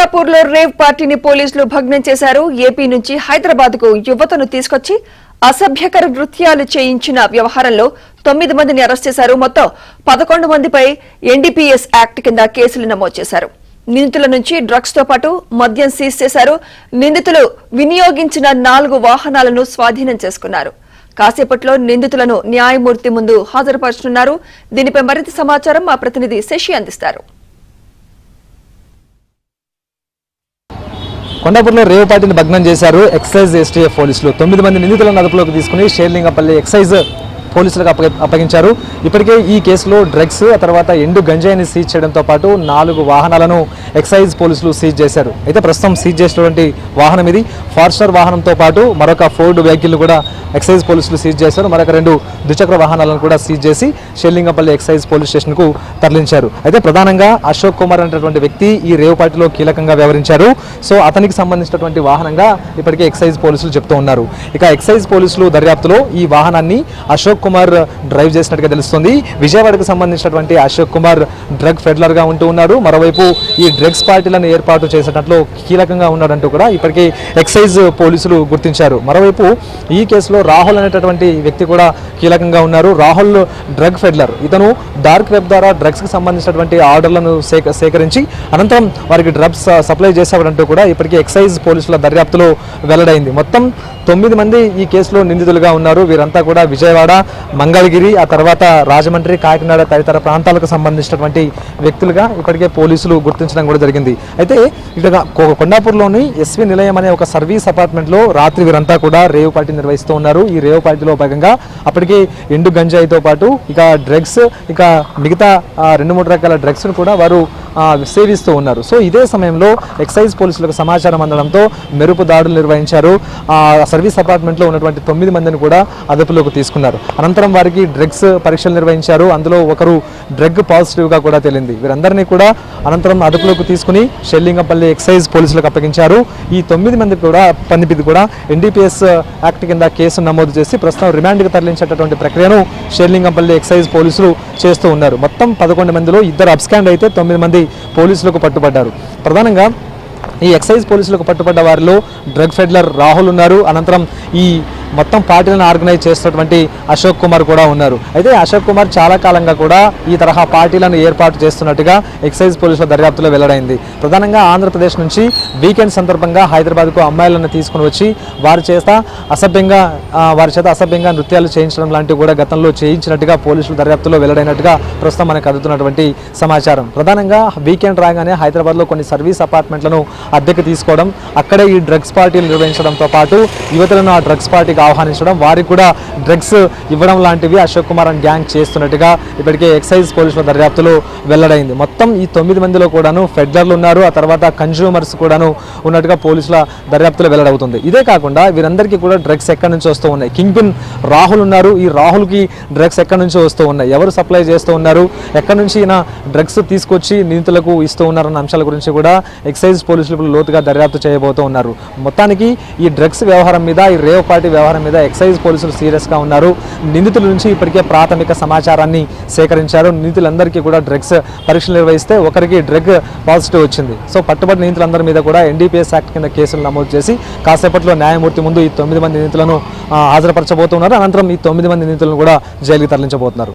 కొండాపూర్లో rave పార్టీని పోలీసులు భగ్నం చేశారు. ఏపీ నుంచి హైదరాబాద్కు యువతను తీసుకొచ్చి అసభ్యకర నృత్యాలు చేయించిన వ్యవహారంలో 9 మందిని అరెస్ట్ చేశారు. మొత్తం 11 మందిపై ఎన్డీపీఎస్ యాక్ట్ కింద కేసులు నమోదు చేశారు. నిందితుల నుంచి డ్రగ్స్ తో పాటు మద్యం సీజ్ చేశారు. నిందితులు వినియోగించిన 4 వాహనాలను స్వాధీనం చేసుకున్నారు. కాసేపట్లో నిందితులను న్యాయమూర్తి ముందు హాజరుపరచనున్నారు. దీనిపై మరింత సమాచారం మా ప్రతినిధి శశి అందిస్తారు. కొండాపూర్లో రేవ్ పార్టీని భగ్నం చేశారు ఎక్సైజ్ ఎస్టీఎఫ్ పోలీసులు. 9 మంది నిందితులను అదుపులోకి తీసుకుని షేర్లింగపల్లి ఎక్సైజ్ పోలీసులకు అప్పగించారు. ఇప్పటికే ఈ కేసులో డ్రగ్స్, ఆ తర్వాత ఎండు గంజాయిని సీజ్ చేయడంతో పాటు 4 వాహనాలను ఎక్సైజ్ పోలీసులు సీజ్ చేశారు. అయితే ప్రస్తుతం సీజ్ చేసినటువంటి వాహనం ఇది. ఫార్చునర్ వాహనంతో పాటు మరొక ఫోర్డ్ వెహికల్ కూడా ఎక్సైజ్ పోలీసులు సీజ్ చేశారు. మరొక 2 ద్విచక్ర వాహనాలను కూడా సీజ్ చేసి షేర్లింగపల్లి ఎక్సైజ్ పోలీస్ స్టేషన్కు తరలించారు. అయితే ప్రధానంగా అశోక్ కుమార్ అనేటువంటి వ్యక్తి ఈ రేవ్ పార్టీలో కీలకంగా వ్యవహరించారు. సో అతనికి సంబంధించినటువంటి వాహనంగా ఇప్పటికే ఎక్సైజ్ పోలీసులు చెప్తూ ఉన్నారు. ఇక ఎక్సైజ్ పోలీసులు దర్యాప్తులో ఈ వాహనాన్ని అశోక్ కుమార్ డ్రైవ్ చేసినట్టుగా తెలుస్తుంది. విజయవాడకు సంబంధించినటువంటి అశోక్ కుమార్ డ్రగ్ ఫెడ్లర్ గా ఉంటూ ఉన్నారు. మరోవైపు ఈ డ్రగ్స్ పార్టీలను ఏర్పాటు చేసేటట్లు కీలకంగా ఉన్నాడంటూ కూడా ఇప్పటికే ఎక్సైజ్ పోలీసులు గుర్తించారు. మరోవైపు ఈ కేసులో రాహుల్ అనేటటువంటి వ్యక్తి కూడా కీలకంగా ఉన్నారు. Rahul drug fiddler. ఇతను డార్క్ వెబ్ ద్వారా డ్రగ్స్ కి సంబంధించినటువంటి ఆర్డర్లను సేకరించి అనంతరం వారికి డ్రగ్స్ సప్లై చేసేవాడంటూ కూడా ఇప్పటికే ఎక్సైజ్ పోలీసుల దర్యాప్తులో వెల్లడైంది. మొత్తం 9 మంది ఈ కేసులో నిందితులుగా ఉన్నారు. వీరంతా కూడా విజయవాడ, మంగళగిరి, ఆ తర్వాత రాజమండ్రి, కాకినాడ తదితర ప్రాంతాలకు సంబంధించినటువంటి వ్యక్తులుగా ఇప్పటికే పోలీసులు గుర్తించడం కూడా జరిగింది. అయితే ఇక్కడ కొండాపూర్లోని ఎస్వి నిలయం అనే ఒక సర్వీస్ అపార్ట్మెంట్లో రాత్రి వీరంతా కూడా రేవ్ పార్టీ నిర్వహిస్తూ ఉన్నారు. ఈ రేవ్ పార్టీలో భాగంగా అప్పటికే ఎండు గంజాయితో పాటు ఇక డ్రగ్స్, ఇక మిగతా 2-3 రకాల డ్రగ్స్ను కూడా వారు సేవిస్తూ ఉన్నారు. సో ఇదే సమయంలో ఎక్సైజ్ పోలీసులకు సమాచారం అందడంతో మెరుపు దాడులు నిర్వహించారు. సర్వీస్ అపార్ట్మెంట్లో ఉన్నటువంటి 9 మందిని కూడా అదుపులోకి తీసుకున్నారు. అనంతరం వారికి డ్రగ్స్ పరీక్షలు నిర్వహించారు. అందులో ఒకరు డ్రగ్ పాజిటివ్గా కూడా తేలింది. వీరందరినీ కూడా అనంతరం అదుపులోకి తీసుకుని షేర్లింగపల్లి ఎక్సైజ్ పోలీసులకు అప్పగించారు. ఈ 9 మంది కూడా ఎన్డీపీఎస్ యాక్ట్ కింద కేసు నమోదు చేసి ప్రస్తుతం రిమాండ్కి తరలించేటటువంటి ప్రక్రియను షేర్లింగపల్లి ఎక్సైజ్ పోలీసులు చేస్తూ ఉన్నారు. మొత్తం 11 మందిలో 2 అబ్స్కాండ్ అయితే 9 మంది పోలీసులకు పట్టుబడ్డారు. ప్రధానంగా ఈ ఎక్సైజ్ పోలీసులకు పట్టుబడ్డ వారిలో డ్రగ్ ఫెడ్లర్ రాహుల్ ఉన్నారు. అనంతరం ఈ మొత్తం పార్టీలను ఆర్గనైజ్ చేస్తున్నటువంటి అశోక్ కుమార్ కూడా ఉన్నారు. అయితే అశోక్ కుమార్ చాలా కాలంగా కూడా ఈ తరహా పార్టీలను ఏర్పాటు చేస్తున్నట్టుగా ఎక్సైజ్ పోలీసుల దర్యాప్తులో వెల్లడైంది. ప్రధానంగా ఆంధ్రప్రదేశ్ నుంచి వీకెండ్ సందర్భంగా హైదరాబాద్కు అమ్మాయిలను తీసుకుని వచ్చి వారి చేత అసభ్యంగా నృత్యాలు చేయించడం లాంటివి కూడా గతంలో చేయించినట్టుగా పోలీసుల దర్యాప్తులో వెల్లడైనట్టుగా ప్రస్తుతం మనకు అందుతున్నటువంటి సమాచారం. ప్రధానంగా వీకెండ్ రాగానే హైదరాబాద్లో కొన్ని సర్వీస్ అపార్ట్మెంట్లను అద్దెకు తీసుకోవడం, అక్కడే ఈ డ్రగ్స్ పార్టీలు నిర్వహించడంతో పాటు యువతులను ఆ డ్రగ్స్ పార్టీకి ఆహ్వానించడం, వారికి కూడా డ్రగ్స్ ఇవ్వడం లాంటివి అశోక్ కుమార్ అండ్ గ్యాంగ్ చేస్తున్నట్టుగా ఇప్పటికే ఎక్సైజ్ పోలీసుల దర్యాప్తులో వెల్లడైంది. మొత్తం ఈ 9 మందిలో కూడాను ఫెడ్లర్లు ఉన్నారు, ఆ తర్వాత కన్జ్యూమర్స్ కూడాను ఉన్నట్టుగా పోలీసుల దర్యాప్తులో వెల్లడవుతుంది. ఇదే కాకుండా వీరందరికీ కూడా డ్రగ్స్ ఎక్కడి నుంచి వస్తూ ఉన్నాయి. కింగ్ పిన్ రాహుల్ ఉన్నారు. ఈ రాహుల్కి డ్రగ్స్ ఎక్కడి నుంచి వస్తూ ఉన్నాయి, ఎవరు సప్లై చేస్తూ ఉన్నారు, ఎక్కడి నుంచి ఈయన డ్రగ్స్ తీసుకొచ్చి నిందితులకు ఇస్తూ ఉన్నారన్న అంశాల గురించి కూడా ఎక్సైజ్ పోలీసులు లోతుగా దర్యాప్తు చేయబోతూ ఉన్నారు. మొత్తానికి ఈ డ్రగ్స్ వ్యవహారం మీద, ఈ రేవ్ పార్టీ వ్యవహారం మీద ఎక్సైజ్ పోలీసులు సీరియస్గా ఉన్నారు. నిందితుల నుంచి ఇప్పటికే ప్రాథమిక సమాచారాన్ని సేకరించారు. నిందితులందరికీ కూడా డ్రగ్స్ పరీక్షలు నిర్వహిస్తే ఒకరికి డ్రగ్ పాజిటివ్ వచ్చింది. సో పట్టుబడిన నిందితులందరి మీద కూడా ఎన్డీపీఎస్ యాక్ట్ కింద కేసులు నమోదు చేసి కాసేపట్లో న్యాయమూర్తి ముందు ఈ 9 మంది నిందితులను హాజరుపరచబోతున్నారు. అనంతరం ఈ 9 మంది నిందితులను కూడా జైలుకి తరలించబోతున్నారు.